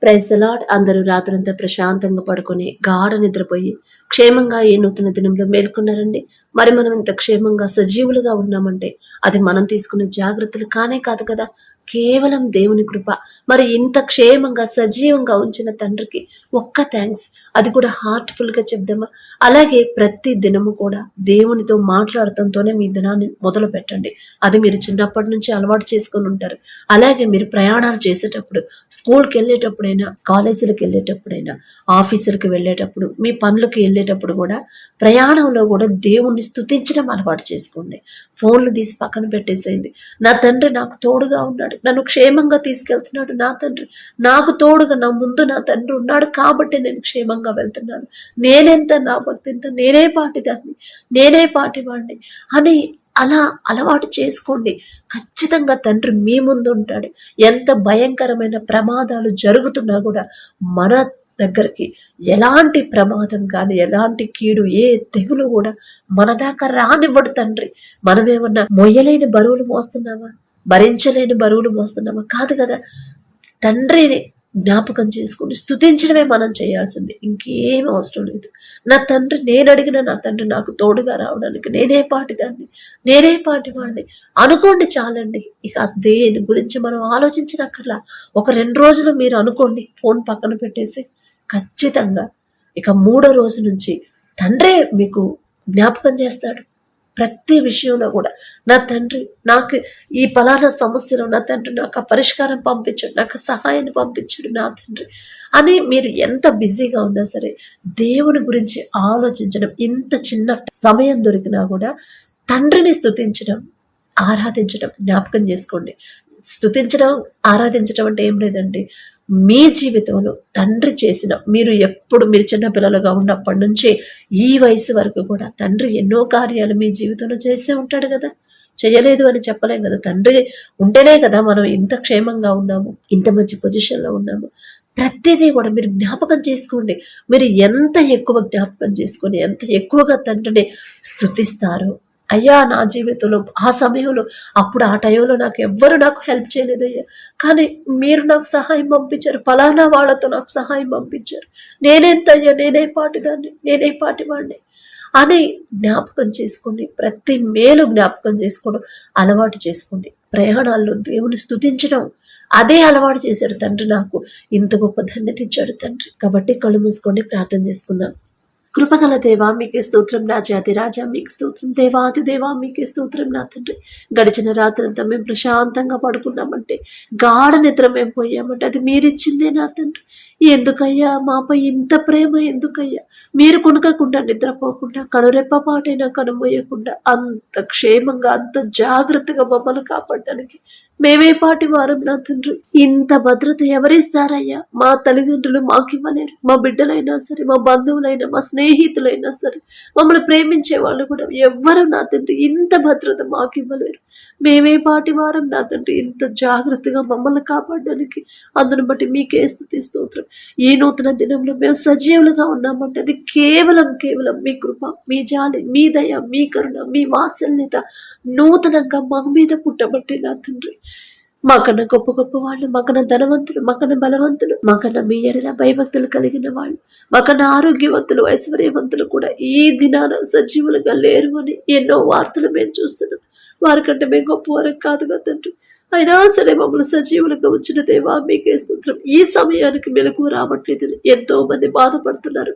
Praise the lord. అందరూ రాత్రంతా ప్రశాంతంగా పడుకొని గాఢ నిద్రపోయి క్షేమంగా ఈ నూతన దినంలో మేల్కొన్నారండి. మరి మనం ఇంత క్షేమంగా సజీవులుగా ఉన్నామంటే అది మనం తీసుకున్న జాగ్రత్తలు కానే కాదు కదా, కేవలం దేవుని కృప. మరి ఇంత క్షేమంగా సజీవంగా ఉంచిన తండ్రికి ఒక్క థ్యాంక్స్, అది కూడా హార్ట్ఫుల్ గా చెప్దామా. అలాగే ప్రతి దినము కూడా దేవునితో మాట్లాడటంతోనే మీ దినాన్ని మొదలు పెట్టండి. అది మీరు చిన్నప్పటి నుంచి అలవాటు చేసుకొని ఉంటారు. అలాగే మీరు ప్రయాణాలు చేసేటప్పుడు, స్కూల్కి వెళ్ళేటప్పుడైనా, కాలేజీలకు వెళ్ళేటప్పుడైనా, ఆఫీసులకు వెళ్ళేటప్పుడు, మీ పనులకు వెళ్ళేటప్పుడు కూడా, ప్రయాణంలో కూడా దేవుణ్ణి స్తుతించడం అలవాటు చేసుకోండి. ఫోన్లు తీసి పక్కన పెట్టేసేయండి. నా తండ్రి నాకు తోడుగా ఉన్నాడు, నన్ను క్షేమంగా తీసుకెళ్తున్నాడు, నా తండ్రి నాకు తోడుగా, నా ముందు నా తండ్రి ఉన్నాడు కాబట్టి నేను క్షేమంగా వెళ్తున్నాను, నేనెంత, నా భక్తి ఎంత, నేనే పాటిదాన్ని, నేనే పాటివాడిని అని అలా అలవాటు చేసుకోండి. ఖచ్చితంగా తండ్రి మీ ముందు ఉంటాడు. ఎంత భయంకరమైన ప్రమాదాలు జరుగుతున్నా కూడా మన దగ్గరికి ఎలాంటి ప్రమాదం కానీ, ఎలాంటి కీడు, ఏ తెగులు కూడా మన దాకా రానివ్వడు తండ్రి. మనమేమన్నా మొయ్యలేని బరువులు మోస్తున్నామా, భరించలేని బరువులు మోస్తున్నామా? కాదు కదా. తండ్రిని జ్ఞాపకం చేసుకుని స్తుతించడమే మనం చేయాల్సింది, ఇంకేం అవసరం లేదు. నా తండ్రి, నేను అడిగిన నా తండ్రి నాకు తోడుగా రావడానికి నేనే పాటిదాన్ని, నేనే పాటివాడిని అనుకోండి చాలండి. ఇక దేని గురించి మనం ఆలోచించనక్కర్లా. ఒక 2 రోజులు మీరు అనుకోండి, ఫోన్ పక్కన పెట్టేసి. ఖచ్చితంగా ఇక 3వ రోజు నుంచి తండ్రే మీకు జ్ఞాపకం చేస్తాడు. ప్రతి విషయంలో కూడా నా తండ్రి నాకు ఈ పలానా సమస్యలో నా తండ్రి నాకు ఆ పరిష్కారం పంపించాడు, నాకు సహాయాన్ని పంపించాడు నా తండ్రి అని మీరు ఎంత బిజీగా ఉన్నా సరే దేవుని గురించి ఆలోచించడం, ఇంత చిన్న సమయం దొరికినా కూడా తండ్రిని స్తుతించడం, ఆరాధించడం జ్ఞాపకం చేసుకోండి. స్తుతించడం, ఆరాధించడం అంటే ఏం లేదండి, మీ జీవితంలో తండ్రి చేసిన, మీరు చిన్న పిల్లలుగా ఉన్నప్పటి నుంచి ఈ వయసు వరకు కూడా తండ్రి ఎన్నో కార్యాలు మీ జీవితంలో చేస్తూ ఉంటాడు కదా. చేయలేదు అని చెప్పలేం కదా. తండ్రి ఉంటేనే కదా మనం ఇంత క్షేమంగా ఉన్నాము, ఇంత మంచి పొజిషన్లో ఉన్నాము. ప్రతిదీ కూడా మీరు జ్ఞాపకం చేసుకోండి. మీరు ఎంత ఎక్కువ జ్ఞాపకం చేసుకొని, ఎంత ఎక్కువగా తండ్రిని స్తుతిస్తారో, అయ్యా నా జీవితంలో ఆ సమయంలో, అప్పుడు ఆ టైంలో నాకు హెల్ప్ చేయలేదయ్యా, కానీ మీరు నాకు సహాయం పంపించారు, ఫలానా వాళ్ళతో నాకు సహాయం పంపించారు, నేనెంతయ్యా, నేనే పాటిదాన్ని, నేనే పాటివాడిని అని జ్ఞాపకం చేసుకోండి. ప్రతి మేలు జ్ఞాపకం చేసుకోవడం అలవాటు చేసుకోండి. ప్రయాణాల్లో దేవుని స్తుతించడం అదే అలవాటు చేశాడు తండ్రి. నాకు ఇంత గొప్ప ధన్యత ఇచ్చాడు తండ్రి. కాబట్టి కళ్ళు మూసుకోండి, ప్రార్థన చేసుకుందాం. కృపగల దేవా మీకే స్తోత్రం, నా జాతి రాజా మీకు స్తోత్రం, దేవాది దేవా మీకే స్తోత్రం నా తండ్రి. గడిచిన రాత్రంతా మేము ప్రశాంతంగా పడుకున్నామంటే, గాఢ నిద్ర మేము పోయామంటే అది మీరిచ్చిందే నా తండ్రి. ఎందుకయ్యా మాపై ఇంత ప్రేమ, ఎందుకయ్యా మీరు కొనుకకుండా, నిద్రపోకుండా, కనురెప్ప పాటైనా కనుమోయకుండా అంత క్షేమంగా, అంత జాగ్రత్తగా మమ్మల్ని కాపాడడానికి మేమే పాటి వారం నా తండ్రి. ఇంత భద్రత ఎవరిస్తారయ్యా? మా తల్లిదండ్రులు మాకివ్వలేరు. మా బిడ్డలైనా సరే, మా బంధువులైనా, మా స్నేహితులైనా సరే, మమ్మల్ని ప్రేమించే వాళ్ళు కూడా ఎవ్వరు నా తండ్రి ఇంత భద్రత మాకివ్వలేరు. మేమే పాటి వారం నా తండ్రి, ఇంత జాగ్రత్తగా మమ్మల్ని కాపాడడానికి. అందును బట్టి మీకే స్తుతి స్తోత్రం. ఈ నూతన దినంలో మేము సజీవులుగా ఉన్నామంటే అది కేవలం మీ కృప, మీ జాలి, మీ దయ, మీ కరుణ, మీ వాత్సల్యత నూతనంగా మా మీద పుట్టబట్టి నా తండ్రి. మాకన్నా గొప్ప గొప్ప వాళ్ళు, మాకన్నా ధనవంతులు, మాకన్నా బలవంతులు, మాకన్నా మీ ఎడల భయభక్తులు కలిగిన వాళ్ళు, మాకన్నా ఆరోగ్యవంతులు, ఐశ్వర్యవంతులు కూడా ఈ దినాన సజీవులుగా లేరు అని ఎన్నో వార్తలు మేము చూస్తున్నాం. వారికంటే మేము గొప్పవారు కాదు కదండి. అయినా సరే మమ్మల్ని సజీవులుగా వచ్చిన దేవా మీకే స్తోత్రం. ఈ సమయానికి మెలకువ రావట్లేదు, ఎంతో మంది బాధపడుతున్నారు.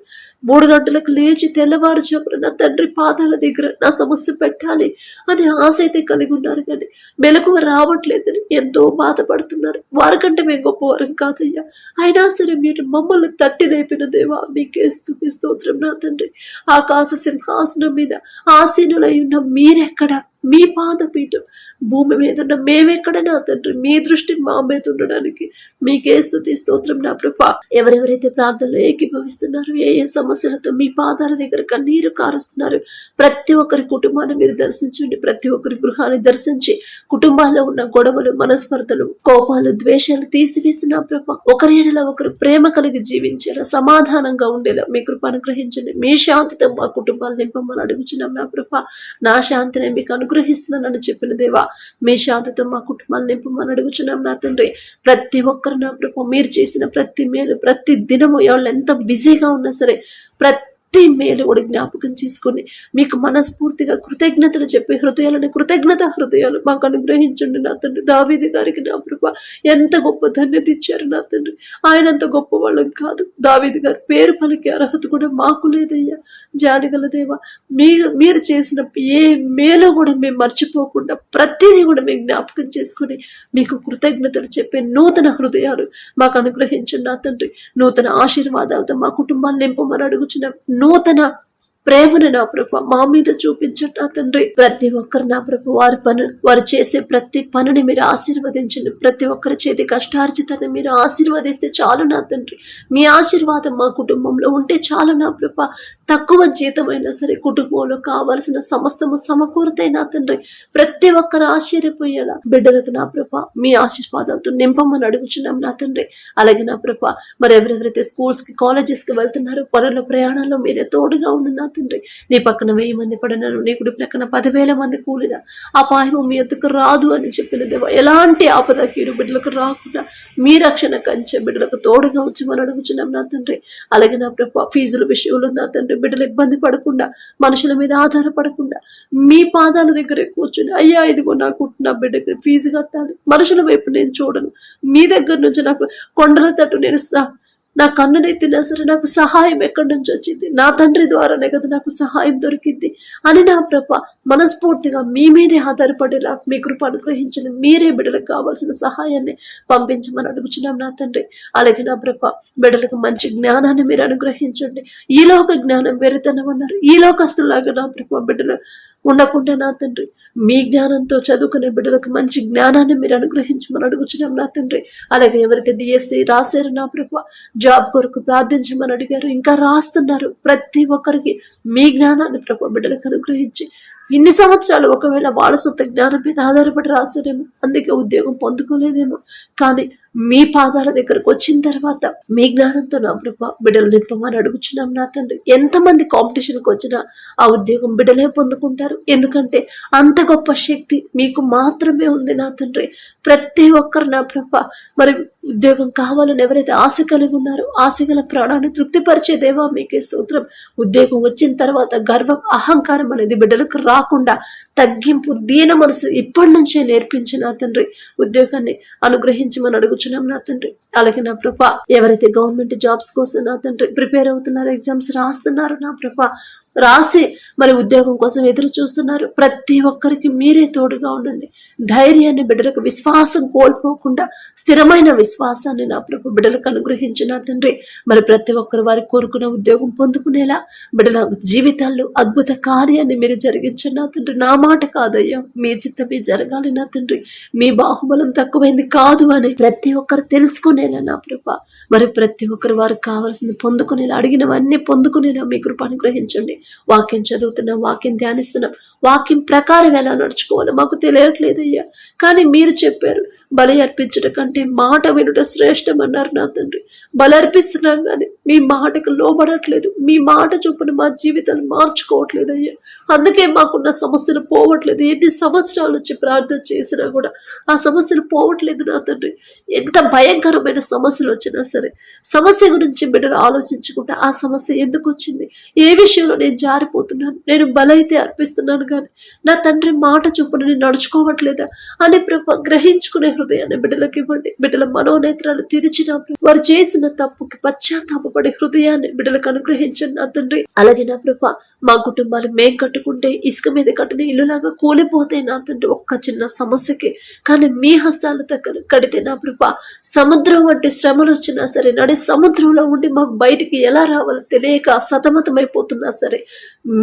3 గంటలకు లేచి తెల్లవారుజామున నా తండ్రి పాదాల దగ్గర నా సమస్య పెట్టాలి అని ఆశ అయితే కలిగి ఉన్నారు, కానీ మెలకువ రావట్లేదని ఎంతో బాధపడుతున్నారు. వారికంటే మేము గొప్పవారం కాదయ్యా. అయినా సరే మీరు మమ్మల్ని తట్టి లేపిన దేవా మీకే స్తుతి స్తోత్రం నా తండ్రి. ఆకాశ సింహాసనం మీద ఆసీనులై ఉన్న మీరెక్కడ? మీ పాదపీఠం భూమి మీద ఉన్న మేమెక్కడ నా తండ్రి? మీ దృష్టి మా మీద ఉండడానికి మీకే స్తుతి స్తోత్రం నా ప్రభా. ఎవరెవరైతే ప్రార్థనలో ఏకీభవిస్తున్నారో, ఏ సమస్యలతో మీ పాదాల దగ్గర కన్నీరు కారుస్తున్నారు, ప్రతి ఒక్కరి కుటుంబాన్ని మీరు దర్శించండి. ప్రతి ఒక్కరి గృహాన్ని దర్శించి కుటుంబాల్లో ఉన్న గొడవలు, మనస్పర్ధలు, కోపాలు, ద్వేషాలు తీసివేసిన ప్రభా, ఒకరి ఎడల ఒకరు ప్రేమ కలిగి జీవించేలా, సమాధానంగా ఉండేలా మీ కృప అనుగ్రహించండి. మీ శాంతితో మా కుటుంబాలు నింపమని అడుగుచున్నాం నా ప్రభా. నా శాంతిని మీకు అనుగ్రహిస్తున్నానని చెప్పిన దేవా, మీ శాంతితో మా కుటుంబాన్ని నింపమని అడుగుచున్నాం నా తండ్రి. ప్రతి ఒక్కరు నా ప్రభు మీరు చేసిన ప్రతి మేలు, ప్రతి దినము వాళ్ళు ఎంత బిజీగా ఉన్నా సరే ప్రతి మేలు కూడా జ్ఞాపకం చేసుకుని మీకు మనస్ఫూర్తిగా కృతజ్ఞతలు చెప్పే హృదయాలని, కృతజ్ఞత హృదయాలు మాకు అనుగ్రహించండి నా తండ్రి. దావీదు గారికి నా ప్రభు ఎంత గొప్ప ధన్యత ఇచ్చారు నా తండ్రి. ఆయన అంత గొప్ప వాళ్ళం కాదు. దావీదు గారు పేరు పలికే అర్హత కూడా మాకు లేదయ్యా. జాలిగల దేవా, మీరు చేసిన ఏ మేలు కూడా మేము మర్చిపోకుండా ప్రతిదీ కూడా మేము జ్ఞాపకం చేసుకుని మీకు కృతజ్ఞతలు చెప్పే నూతన హృదయాలు మాకు అనుగ్రహించండి నా తండ్రి. నూతన ఆశీర్వాదాలతో మా కుటుంబాన్ని నింపమని అడుగుచున్న నూతన ప్రేమను నా ప్రభు మా మీద చూపించండి నా తండ్రి. ప్రతి ఒక్కరు నా ప్రభు వారు చేసే ప్రతి పనిని మీరు ఆశీర్వదించండి. ప్రతి ఒక్కరి చేతి కష్టార్జితాన్ని మీరు ఆశీర్వదిస్తే చాలు నా తండ్రి. మీ ఆశీర్వాదం మా కుటుంబంలో ఉంటే చాలు నా ప్రభు. తక్కువ జీతమైనా సరే కుటుంబంలో కావలసిన సమస్తము సమకూరుతాయి నా తండ్రి. ప్రతి ఒక్కరు ఆశ్చర్యపోయేలా బిడ్డలకు నా ప్రభు మీ ఆశీర్వాదాలతో నింపమని అడుగుచున్నాం నా తండ్రి. అలాగే నా ప్రభు మరి ఎవరెవరైతే స్కూల్స్ కి కాలేజెస్ కి వెళ్తున్నారో పనుల ప్రయాణాల్లో మీరే తోడుగా ఉన్న నా తండ్రి. నీ పక్కన 1000 మంది పడినారు, నీ కుడి ప్రక్కన 10,000 మంది కూలిన అపాయము మీ ఎద్దుకు రాదు అని చెప్పిన దేవా, ఎలాంటి ఆపద కీడు బిడ్డలకు రాకుండా మీ రక్షణ కంచె బిడ్డలకు తోడుగా ఉంచమని అడుగుచున్నాం నా తండ్రి. అలాగే నా ప్రభు ఫీజుల విషయంలో నా తండ్రి బిడ్డలు ఇబ్బంది పడకుండా, మనుషుల మీద ఆధారపడకుండా మీ పాదాల దగ్గరే కూర్చుని అయ్యా ఇదిగో నా బిడ్డకి ఫీజు కట్టాలి, మనుషుల వైపు నేను చూడను, మీ దగ్గర నుంచి నాకు కొండల తట్టు నేను నా కన్నునెత్తినా సరే నాకు సహాయం ఎక్కడి నుంచి వచ్చింది, నా తండ్రి ద్వారానే కదా నాకు సహాయం దొరికింది అని నా ప్రభ మనస్ఫూర్తిగా మీ మీదే ఆధారపడేలా మీ కృప అనుగ్రహించండి. మీరే బిడ్డలకు కావాల్సిన సహాయాన్ని పంపించమని అడుగుచున్నాం నా తండ్రి. అలాగే నా ప్రభ బిడ్డలకు మంచి జ్ఞానాన్ని మీరు అనుగ్రహించండి. ఈ లోక జ్ఞానం వెరితనం అన్నారు. ఈ లోకస్తులాగా నా ప్రభ బిడ్డలు ఉండకుండా నా తండ్రి మీ జ్ఞానంతో చదువుకునే బిడ్డలకు మంచి జ్ఞానాన్ని మీరు అనుగ్రహించమని అడుగుచున్నాం నా తండ్రి. అలాగే ఎవరైతే డిఎస్సి రాశారు నా ప్రభ, జాబ్ కొరకు ప్రార్థించమని అడిగారు, ఇంకా రాస్తున్నారు, ప్రతి ఒక్కరికి మీ జ్ఞానాన్ని ప్రభు బిడ్డలకు అనుగ్రహించి ఇన్ని సంవత్సరాలు ఒకవేళ వాళ్ళ సొంత జ్ఞానం మీద ఆధారపడి రాస్తారేమో, అందుకే ఉద్యోగం పొందుకోలేదేమో, కానీ మీ పాదాల దగ్గరకు వచ్చిన తర్వాత మీ జ్ఞానంతో నా ప్రభ బిడ్డలు నింపమని అడుగుచున్నాం నా తండ్రి. ఎంతమంది కాంపిటీషన్కి వచ్చినా ఆ ఉద్యోగం బిడ్డలే పొందుకుంటారు, ఎందుకంటే అంత గొప్ప శక్తి మీకు మాత్రమే ఉంది నా తండ్రి. ప్రతి ఒక్కరు నా ప్రభ మరి ఉద్యోగం కావాలని ఎవరైతే ఆశ కలిగి ఉన్నారో ఆశ గల ప్రాణాన్ని తృప్తిపరిచే దేవా మీకే స్తోత్రం. ఉద్యోగం వచ్చిన తర్వాత గర్వం అహంకారం అనేది బిడ్డలకు రాకుండా తగ్గింపు దీన మనసు ఇప్పటి నుంచే నేర్పించి నా తండ్రి ఉద్యోగాన్ని అనుగ్రహించమని అడుగుచున్నాం నా తండ్రి. అలాగే నా ప్రభ ఎవరైతే గవర్నమెంట్ జాబ్స్ కోసం నా తండ్రి ప్రిపేర్ అవుతున్నారు, ఎగ్జామ్స్ రాస్తున్నారు నా ప్రభ, రాసి మరి ఉద్యోగం కోసం ఎదురు చూస్తున్నారు, ప్రతి ఒక్కరికి మీరే తోడుగా ఉండండి. ధైర్యాన్ని బిడ్డలకు విశ్వాసం కోల్పోకుండా స్థిరమైన విశ్వాసాన్ని నా ప్రభు బిడ్డలకు అనుగ్రహించిన తండ్రి. మరి ప్రతి ఒక్కరు వారి కోరుకున్న ఉద్యోగం పొందుకునేలా బిడ్డల జీవితాల్లో అద్భుత కార్యాన్ని మీరు జరిగించండి నా తండ్రి. నా మాట కాదయ్యా, మీ చిత్తమే జరగాలి నా తండ్రి. మీ బాహుబలం తక్కువైంది కాదు అని ప్రతి ఒక్కరు తెలుసుకునేలా నా ప్రభ మరి ప్రతి ఒక్కరు వారికి కావాల్సింది పొందుకునేలా, అడిగినవన్నీ పొందుకునేలా మీ కృప అనుగ్రహించండి. వాక్యం చదువుతున్నాం, వాక్యం ధ్యానిస్తున్నాం, వాక్యం ప్రకారం ఎలా నడుచుకోవాలో మాకు తెలియట్లేదయ్యా, కానీ మీరు చెప్పారు బలి అర్పించడం కంటే మాట వినుట శ్రేష్టం అన్నారు నా తండ్రి. బలి అర్పిస్తున్నాం కానీ మీ మాటకు లోబడట్లేదు, మీ మాట చొప్పున మా జీవితాన్ని మార్చుకోవట్లేదు అయ్యా. అందుకే మాకున్న సమస్యలు పోవట్లేదు. ఎన్ని సంవత్సరాల నుంచి ప్రార్థన చేసినా కూడా ఆ సమస్యలు పోవట్లేదు నా తండ్రి. ఎంత భయంకరమైన సమస్యలు వచ్చినా సరే సమస్య గురించి బిడ్డలు ఆలోచించుకుంటే ఆ సమస్య ఎందుకు వచ్చింది, ఏ విషయంలో నేను జారిపోతున్నాను, నేను బలైతే అర్పిస్తున్నాను కానీ నా తండ్రి మాట చొప్పున నేను నడుచుకోవట్లేదా అని ప్రభు గ్రహించుకునే హృదయాన్ని బిడ్డలకు ఇవ్వండి. బిడ్డల మనోనేత్రాలు తెరిచిన వారు చేసిన తప్పుకి పశ్చాత్తాపడే హృదయాన్ని బిడ్డలకు అనుగ్రహించండి నా తండ్రి. అలాగే నా ప్రభ మా కుటుంబాలు మేం కట్టుకుంటే ఇసుక మీద కట్టిన ఇల్లులాగా కూలిపోతాయి నా తండ్రి ఒక్క చిన్న సమస్యకి, కానీ మీ హస్తాలు దగ్గర కడితే నా ప్రభ సముద్రం వంటి శ్రమలు వచ్చినా సరే నడి సముద్రంలో ఉండి మాకు బయటికి ఎలా రావాలో తెలియక సతమతమైపోతున్నా సరే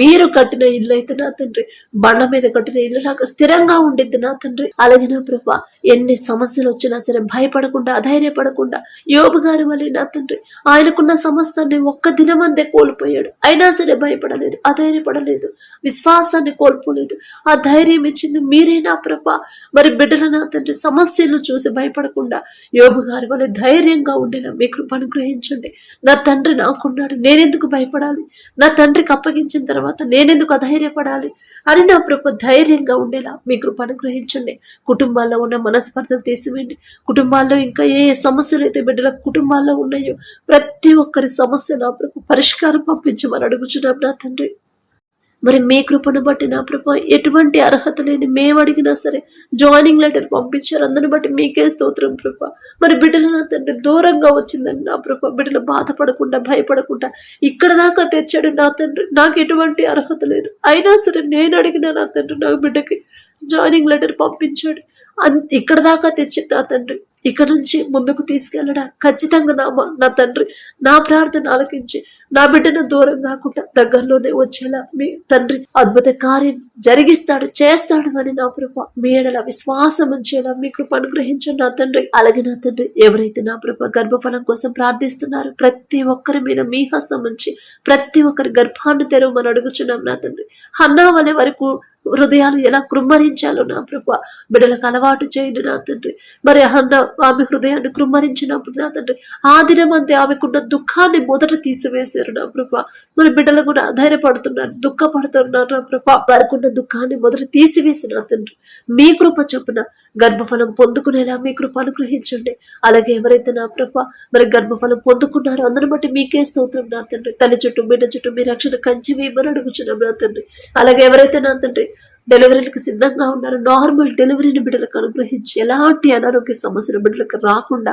మీరు కట్టిన ఇల్లు అయితే నా తండ్రి బండ మీద కట్టిన ఇల్లులాగా స్థిరంగా ఉండిద్ది నా తండ్రి. అలాగే నా ప్రభ ఎన్ని సమస్యలు వచ్చినా సరే భయపడకుండా అధైర్యపడకుండా యోబు గారి వలె నా తండ్రి ఆయనకున్న సమస్తాన్ని ఒక్క దినమందే కోల్పోయాడు, అయినా సరే భయపడలేదు, అధైర్యపడలేదు, విశ్వాసాన్ని కోల్పోలేదు. ఆ ధైర్యం ఇచ్చింది మీరే నా ప్రభ. మరి బిడ్డల నా తండ్రి సమస్యలు చూసి భయపడకుండా యోబు గారి వలె ధైర్యంగా ఉండేలా మీ కృప అనుగ్రహించండి. నా తండ్రి నాకున్నాడు, నేనెందుకు భయపడాలి, నా తండ్రికి అప్పగించిన తర్వాత నేనెందుకు అధైర్యపడాలి అని నా ప్రభు ధైర్యంగా ఉండేలా మీ కృప అనుగ్రహించండి. కుటుంబాల్లో ఉన్న మనస్పర్ధలు తీసివేయండి. కుటుంబాల్లో ఇంకా ఏ ఏ సమస్యలు అయితే బిడ్డల కుటుంబాల్లో ఉన్నాయో ప్రతి ఒక్కరి సమస్య నా ప్రభు పరిష్కారం పంపించమని అడుగుచున్నాం నా తండ్రి. మరి మీ కృపను బట్టి నా ప్రభు ఎటువంటి అర్హత లేని మేము అడిగినా సరే జాయినింగ్ లెటర్ పంపించారు. అందుని బట్టి మీకే స్తోత్రం ప్రభు. మరి బిడ్డలు నా తండ్రి దూరంగా వచ్చిందని నా ప్రభు బిడ్డలు బాధపడకుండా భయపడకుండా ఇక్కడ దాకా తెచ్చాడు నా తండ్రి. నాకు ఎటువంటి అర్హత లేదు, అయినా సరే నేను అడిగిన నా తండ్రి నా బిడ్డకి జాయినింగ్ లెటర్ పంపించాడు. ఇక్కడ దాకా తెచ్చి నా తండ్రి ఇక్కడ నుంచి ముందుకు తీసుకెళ్ళడా ఖచ్చితంగా నా తండ్రి నా ప్రార్థన ఆలకించి నా బిడ్డను దూరం కాకుండా దగ్గరలోనే వచ్చేలా మీ తండ్రి అద్భుత కార్యం జరిగిస్తాడు, చేస్తాడు అని నా కృప మీ ఎడల విశ్వాసం ఉంచేలా మీ కృప అనుగ్రహించండి నా తండ్రి. అలాగే నా తండ్రి ఎవరైతే నా కృప గర్భఫలం కోసం ప్రార్థిస్తున్నారో ప్రతి ఒక్కరి మీద మీ హస్తం ఉంచి ప్రతి ఒక్కరి గర్భాన్ని తెరవమని అడుగుచున్నాం నా తండ్రి. హన్నా వలె వరకు హృదయాలు ఎలా కృమ్మరించాలో నా ప్రభు బిడ్డలకు అలవాటు చేయండి నా తండ్రి. మరి ఆమె హృదయాన్ని కృమ్మరించినప్పుడు నా తండ్రి ఆ దినమంతే ఆమెకున్న దుఃఖాన్ని మొదట తీసివేశారు నా ప్రభు. మరి బిడ్డలు కూడా ధైర్యపడుతున్నారు, దుఃఖపడుతున్నారు నా ప్రభు. వారికున్న దుఃఖాన్ని మొదట తీసివేసి నా తండ్రి మీ కృప చొప్పున గర్భఫలం పొందుకునేలా మీ కృప అనుగ్రహించండి. అలాగే ఎవరైతే నా ప్రభు మరి గర్భఫలం పొందుకున్నారో అందరి బట్టి మీకే స్తోత్రం నా తండ్రి. తల్లి చుట్టూ బిడ్డ చుట్టూ మీ రక్షణ కంచి వేయమని అడుగుచున్నాం నా తండ్రి. అలాగే ఎవరైతే నా తండ్రి డెలివరీలకు సిద్ధంగా ఉన్నారు నార్మల్ డెలివరీని బిడ్డలకు అనుగ్రహించి ఎలాంటి అనారోగ్య సమస్యలు బిడ్డలకు రాకుండా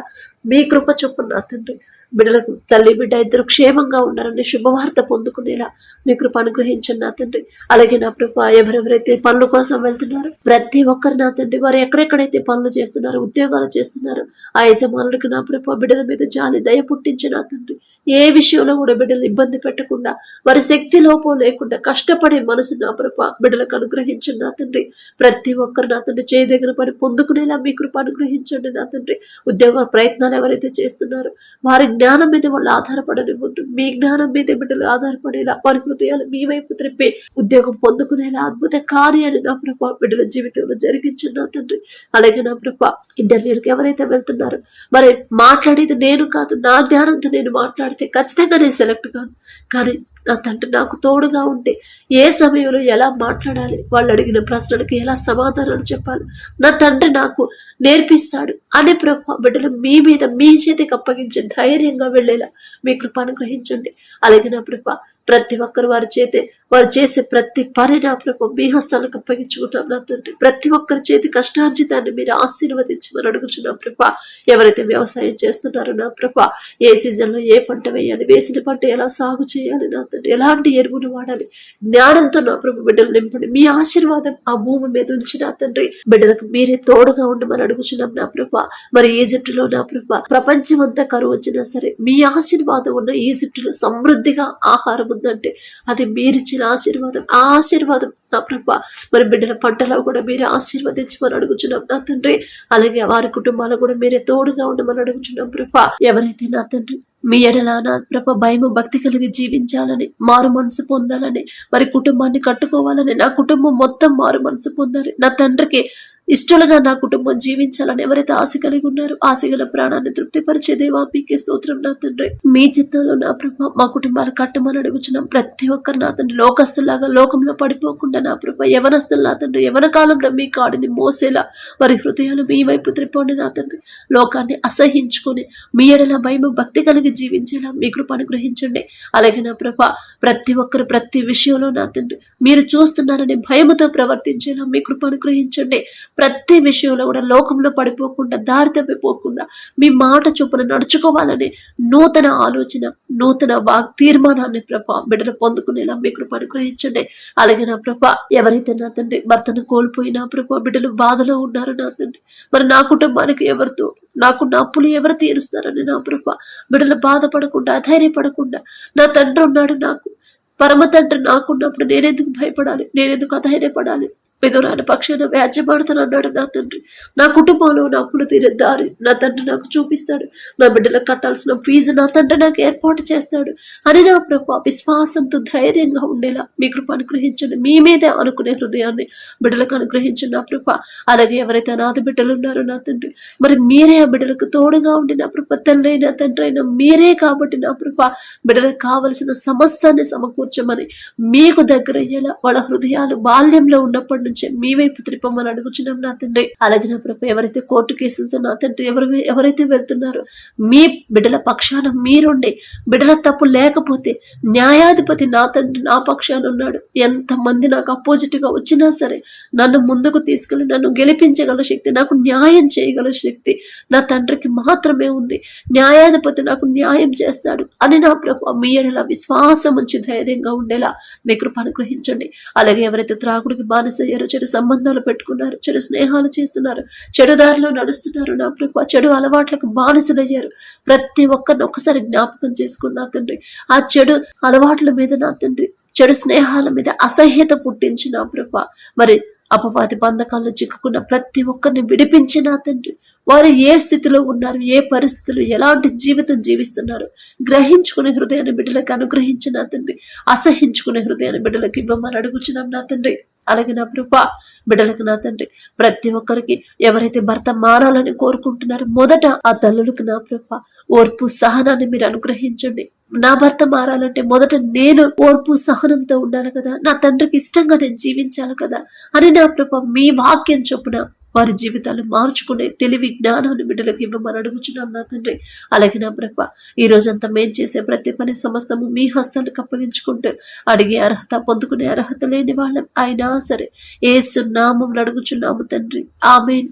మీ కృప చొప్పున నా తండ్రి బిడ్డలకు తల్లి బిడ్డ ఇద్దరు క్షేమంగా ఉన్నారని శుభవార్త పొందుకునేలా మీ కృప అనుగ్రహించండి నా తండ్రి. అలాగే నా ప్రభు ఎవరెవరైతే పనుల కోసం వెళ్తున్నారో ప్రతి ఒక్కరు నా తండ్రి వారు ఎక్కడెక్కడైతే పనులు చేస్తున్నారో ఉద్యోగాలు చేస్తున్నారో ఆ యజమానులకు నా ప్రభు బిడ్డల మీద జాలి దయ పుట్టించి నా తండ్రి ఏ విషయంలో కూడా బిడ్డలు ఇబ్బంది పెట్టకుండా వారి శక్తి లోపం లేకుండా కష్టపడే మనసు నా ప్రభు బిడ్డలకు అనుగ్రహించండి నా తండ్రి. ప్రతి ఒక్కరు నా తండ్రి చేయి దగ్గర పడి పొందుకునేలా మీ కృప అనుగ్రహించండి నా తండ్రి. ఉద్యోగ ప్రయత్నాలు ఎవరైతే చేస్తున్నారో వారి జ్ఞానం మీద వాళ్ళు ఆధారపడనివ్వద్దు, మీ జ్ఞానం మీద బిడ్డలు ఆధారపడేలా వారి హృదయాలు మీ వైపు త్రిప్పి ఉద్యోగం పొందుకునేలా అద్భుత కార్యాలు నా ప్రభా బిడ్డల జీవితంలో జరిగించండి నా తండ్రి. అలాగే నా ప్రభా ఇంటర్వ్యూలకు ఎవరైతే వెళ్తున్నారో మరి మాట్లాడేది నేను కాదు, నా జ్ఞానంతో నేను మాట్లాడితే ఖచ్చితంగా నేను సెలెక్ట్ కాను, కానీ నా తండ్రి నాకు తోడుగా ఉంటే ఏ సమయంలో ఎలా మాట్లాడాలి, వాళ్ళు అడిగిన ప్రశ్నలకు ఎలా సమాధానాలు చెప్పాలి నా తండ్రి నాకు నేర్పిస్తాడు అనే ప్రభా బిడ్డలు మీ మీద మీ చేతికి అప్పగించే ధైర్యంగా వెళ్ళేలా మీ కృప అనుగ్రహించండి. అలాగే నా ప్రభా ప్రతి ఒక్కరు వారు చేసే ప్రతి పని నా ప్రభా మీ హస్తాలకు అప్పగించుకుంటాం నా తండ్రి. ప్రతి ఒక్కరి చేతి కష్టార్జితాన్ని మీరు ఆశీర్వదించమని అడుగుచున్నాం ప్రభా. ఎవరైతే వ్యవసాయం చేస్తున్నారో నా ప్రభా ఏ సీజన్లో ఏ పంట వేయాలి, వేసిన పంట ఎలా సాగు చేయాలి నా తండ్రి, ఎలాంటి ఎరువులు వాడాలి జ్ఞానంతో నా ప్రభు బిడ్డలు నింపండి. మీ ఆశీర్వాదం ఆ భూమి మీద ఉంచి నా తండ్రి బిడ్డలకు మీరే తోడుగా ఉండమని అడుగుచున్నాం నా ప్రభా. మరి ఈజిప్టులో నా ప్రభా ప్రపంచం అంతా కరువు వచ్చినా సరే మీ ఆశీర్వాదం ఉన్న ఈజిప్టులో సమృద్ధిగా ఆహారం ఉందంటే అది మీరిచ్చిన ఆశీర్వాదం. ఆ ఆశీర్వాదం నా ప్రభా మరి బిడ్డల పంటలో కూడా మీరే ఆశీర్వదించమని అడుగుచున్నాం నా తండ్రి. అలాగే వారి కుటుంబాలు కూడా మీరే తోడుగా ఉండమని అడుగుచున్నాం ప్రభా. ఎవరైతే నా తండ్రి మీ ఎడల నా ప్రభా భయము భక్తి కలిగి జీవించాలని, మారు మనసు పొందాలని, మరి కుటుంబాన్ని కట్టుకోవాలని, నా కుటుంబం మొత్తం మారు మనసు పొందాలి, నా తండ్రికి ఇష్టలుగా నా కుటుంబం జీవించాలని ఎవరైతే ఆశ కలిగి ఉన్నారో ఆశగల ప్రాణాన్ని తృప్తిపరిచే దేవా మీకే స్తోత్రం నా తండ్రి. మీ చిత్తంలో నా ప్రభా మా కుటుంబాలు కట్టమని అడుగుచున్నాం. ప్రతి ఒక్కరు నా తండ్రి లోకస్తులాగా లోకంలో పడిపోకుండా నా ప్రభా యవనస్తులు నా తండ్రి యవన కాలంలో మీ కాడిని మోసేలా వారి హృదయాలు మీ వైపు త్రిప్పండి నా తండ్రి. లోకాన్ని అసహించుకొని మీ ఎడల భయము భక్తి కలిగి జీవించేలా మీ కృప అనుగ్రహించండి. అలాగే నా ప్రభా ప్రతి ఒక్కరు ప్రతి విషయంలో నా తండ్రి మీరు చూస్తున్నారని భయముతో ప్రవర్తించేలా మీ కృప అనుగ్రహించండి. ప్రతి విషయంలో కూడా లోకంలో పడిపోకుండా దారి తప్పిపోకుండా మీ మాట చొప్పున నడుచుకోవాలని నూతన ఆలోచన నూతన తీర్మానాన్ని ప్రభా బిడ్డలు పొందుకునేలా మీ కృప అనుగ్రహించండి. అలాగే నా ప్రభా ఎవరైతే నా తండ్రి భర్తను కోల్పోయినా ప్రభా బిడ్డలు బాధలో ఉన్నారు నా తండ్రి మరి నా కుటుంబానికి ఎవరితో నాకున్న అప్పులు ఎవరు తీరుస్తారని నా ప్రభా బిడ్డలు బాధపడకుండా అధైర్యపడకుండా నా తండ్రి ఉన్నాడు, నాకు పరమ తండ్రి నాకున్నప్పుడు నేనెందుకు భయపడాలి, నేనెందుకు అధైర్యపడాలి, విధురాని పక్షాన వ్యాజ్యమాడుతాను అన్నాడు నా తండ్రి. నా కుటుంబంలో నా అప్పులు తీరే దారి నా తండ్రి నాకు చూపిస్తాడు. నా బిడ్డలకు కట్టాల్సిన ఫీజు నా తండ్రి నాకు ఏర్పాటు చేస్తాడు అని నా ప్రభా విశ్వాసంతో ధైర్యంగా ఉండేలా మీ కృప అనుగ్రహించండి. మీ మీదే అనుకునే హృదయాన్ని బిడ్డలకు అనుగ్రహించండి నా ప్రభా. అలాగే ఎవరైతే అనాథ బిడ్డలు ఉన్నారో నా తండ్రి, మరి మీరే ఆ బిడ్డలకు తోడుగా ఉండి నా ప్రభా, తల్లైనా తండ్రి అయినా మీరే కాబట్టి నా ప్రభా బిడ్డలకు కావలసిన సమస్తాన్ని సమకూర్చమని మీకు దగ్గర అయ్యేలా వాళ్ళ హృదయాలు బాల్యంలో ఉన్నప్పటి నుంచే మీ వైపు త్రిప్పమని అడుగుచున్నాం నా తండ్రి. అలాగే నా ప్రభా ఎవరైతే కోర్టు కేసులతో నా తండ్రి ఎవరైతే వెళ్తున్నారో మీ బిడ్డల పక్షాన మీరుండి, బిడ్డల తప్పు లేకపోతే న్యాయాధిపతి నా తండ్రి నా పక్షాన ఉన్నాడు. ఎంతమంది నాకు అపోజిట్ గా వచ్చినా సరే నన్ను ముందుకు తీసుకెళ్లి నన్ను గెలిపించగల శక్తి, నాకు న్యాయం చేయగల శక్తి నా తండ్రికి మాత్రమే ఉంది. న్యాయాధిపతి నాకు న్యాయం చేస్తాడు అని నా ప్రభు మీ ఎడల విశ్వాసం ఉంచి ధైర్యంగా ఉండేలా మీ కృప అనుగ్రహించండి. అలాగే ఎవరైతే త్రాగుడికి బానిసయ్యారో, చెడు సంబంధాలు పెట్టుకున్నారు, చెడు స్నేహాలు చేస్తున్నారు, చెడు దారిలో నడుస్తున్నారు నా ప్రభు, చెడు అలవాట్లకు బానిసలయ్యారు, ప్రతి ఒక్కరిని ఒక్కసారి జ్ఞాపకం చేసుకున్నా తండ్రి. ఆ చెడు అలవాట్ల మీద నా తండ్రి, చెడు స్నేహాల మీద అసహ్యత పుట్టించి నా ప్రభు, మరి అపవాది బంధకాల్లో చిక్కుకున్న ప్రతి ఒక్కరిని విడిపించిన తండ్రి, వారు ఏ స్థితిలో ఉన్నారు, ఏ పరిస్థితులు, ఎలాంటి జీవితం జీవిస్తున్నారు గ్రహించుకునే హృదయాన్ని బిడ్డలకు అనుగ్రహించిన తండ్రి. అసహించుకునే హృదయాన్ని బిడ్డలకు ఇవ్వమని అడుగుచున్నాం నా తండ్రి. అలాగే నా ప్రభా బిడ్డలకు నా తండ్రి ప్రతి ఒక్కరికి ఎవరైతే భర్త మారాలని కోరుకుంటున్నారో మొదట ఆ తల్లులకు నా ప్రభా ఓర్పు సహనాన్ని మీరు అనుగ్రహించండి. నా భర్త మారాలంటే మొదట నేను ఓర్పు సహనంతో ఉండాలి కదా, నా తండ్రికి ఇష్టంగా నేను జీవించాలి కదా అని నా ప్రభా మీ వాక్యం చొప్పున వారి జీవితాలు మార్చుకునే తెలివి జ్ఞానాన్ని బిడ్డలకు ఇవ్వమని అడుగుచున్నాం నా తండ్రి. అలాగే నా ప్రభా ఈ రోజంతా మేం చేసే ప్రతి పని సమస్తము మీ హస్తాలకు అప్పగించుకుంటూ అడిగే అర్హత పొందుకునే అర్హత లేని వాళ్ళం అయినా సరే యేసు నామములో అడుగుచున్నాము తండ్రి. ఆమేన్.